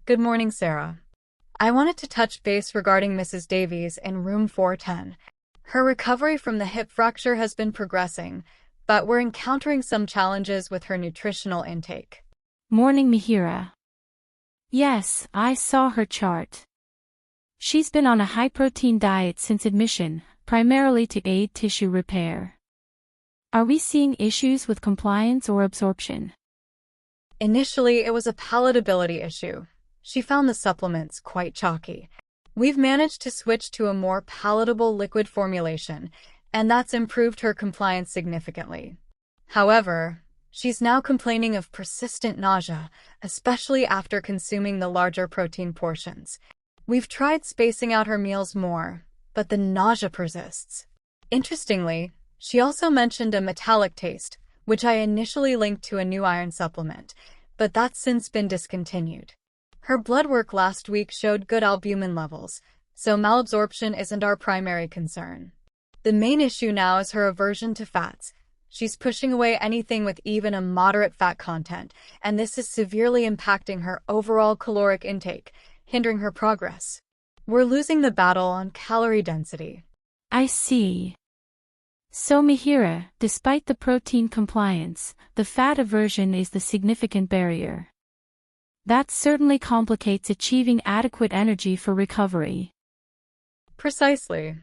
Good morning, Sarah. I wanted to touch base regarding Mrs. Davies in room 410. Her recovery from the hip fracture has been progressing, but we're encountering some challenges with her nutritional intake. Morning, Mihira. Yes, I saw her chart. She's been on a high-protein diet since admission, primarily to aid tissue repair. Are we seeing issues with compliance or absorption? Initially, it was a palatability issue. She found the supplements quite chalky. We've managed to switch to a more palatable liquid formulation, and that's improved her compliance significantly. However, she's now complaining of persistent nausea, especially after consuming the larger protein portions. We've tried spacing out her meals more, but the nausea persists. Interestingly, she also mentioned a metallic taste, which I initially linked to a new iron supplement, but that's since been discontinued. Her blood work last week showed good albumin levels, so malabsorption isn't our primary concern. The main issue now is her aversion to fats. She's pushing away anything with even a moderate fat content, and this is severely impacting her overall caloric intake, hindering her progress. We're losing the battle on calorie density. I see. So Mihira, despite the protein compliance, the fat aversion is the significant barrier. That certainly complicates achieving adequate energy for recovery. Precisely.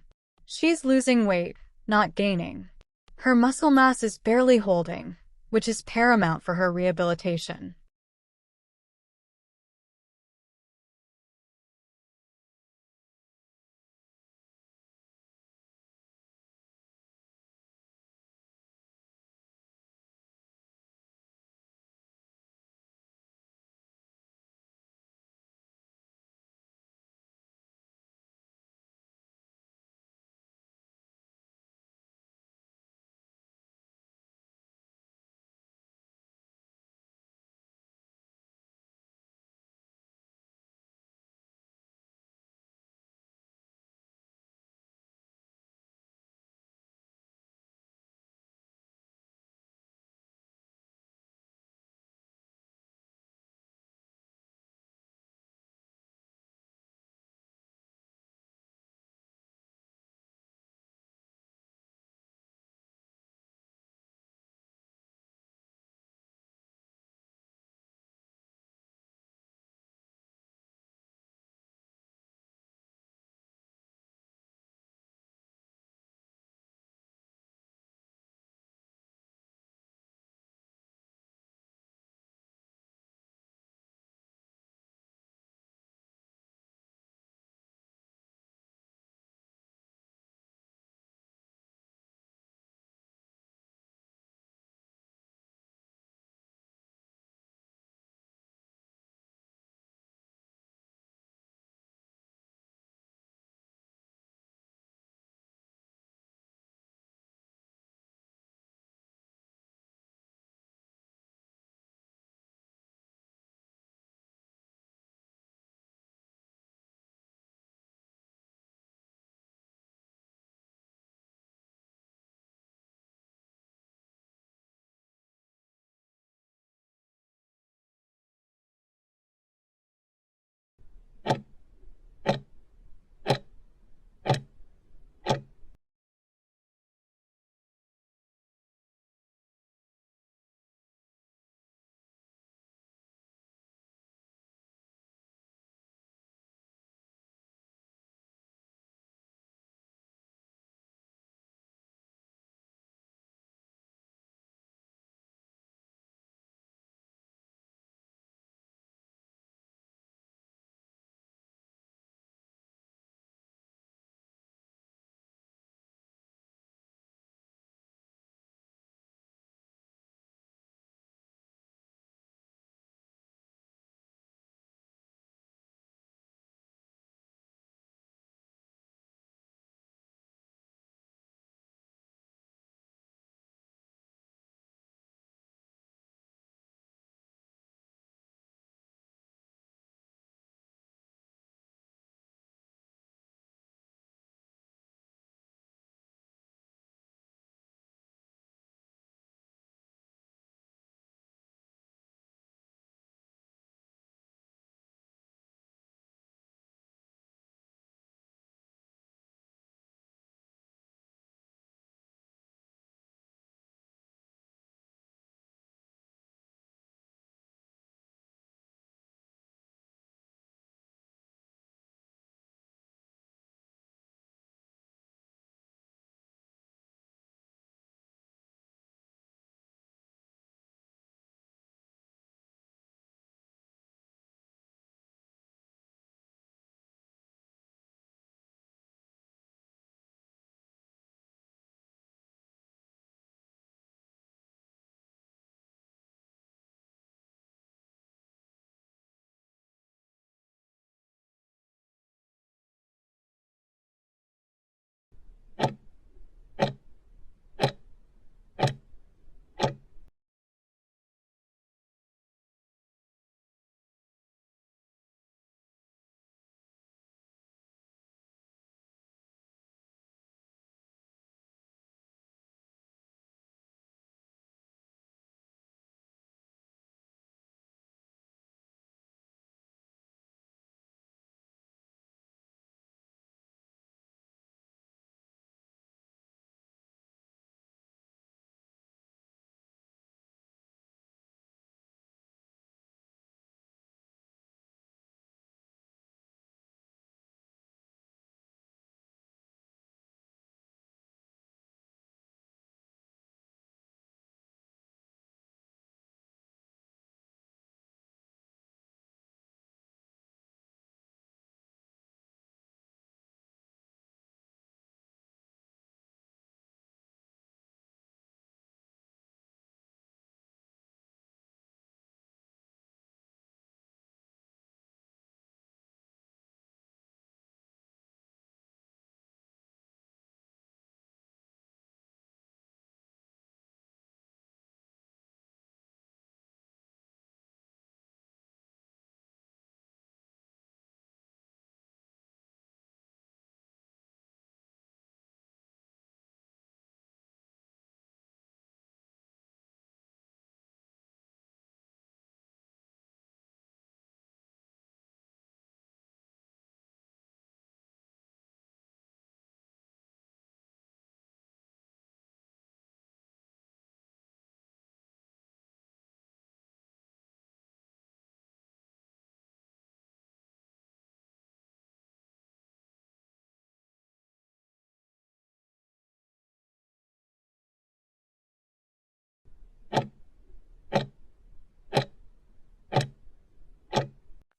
She's losing weight, not gaining. Her muscle mass is barely holding, which is paramount for her rehabilitation.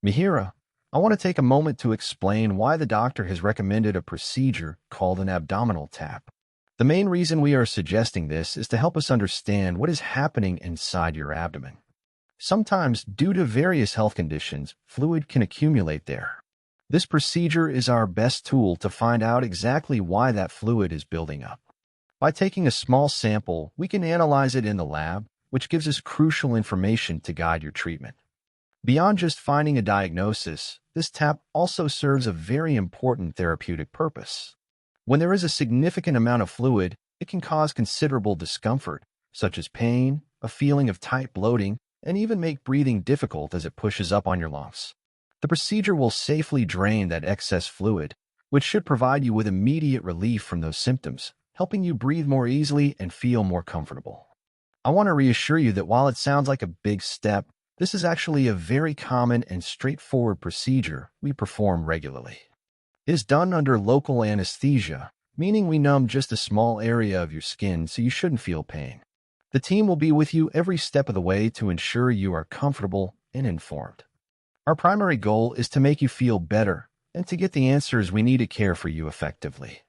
Mihira, I want to take a moment to explain why the doctor has recommended a procedure called an abdominal tap. The main reason we are suggesting this is to help us understand what is happening inside your abdomen. Sometimes, due to various health conditions, fluid can accumulate there. This procedure is our best tool to find out exactly why that fluid is building up. By taking a small sample, we can analyze it in the lab, which gives us crucial information to guide your treatment. Beyond just finding a diagnosis, this tap also serves a very important therapeutic purpose. When there is a significant amount of fluid, it can cause considerable discomfort, such as pain, a feeling of tight bloating, and even make breathing difficult as it pushes up on your lungs. The procedure will safely drain that excess fluid, which should provide you with immediate relief from those symptoms, helping you breathe more easily and feel more comfortable. I want to reassure you that while it sounds like a big step, this is actually a very common and straightforward procedure we perform regularly. It is done under local anesthesia, meaning we numb just a small area of your skin so you shouldn't feel pain. The team will be with you every step of the way to ensure you are comfortable and informed. Our primary goal is to make you feel better and to get the answers we need to care for you effectively.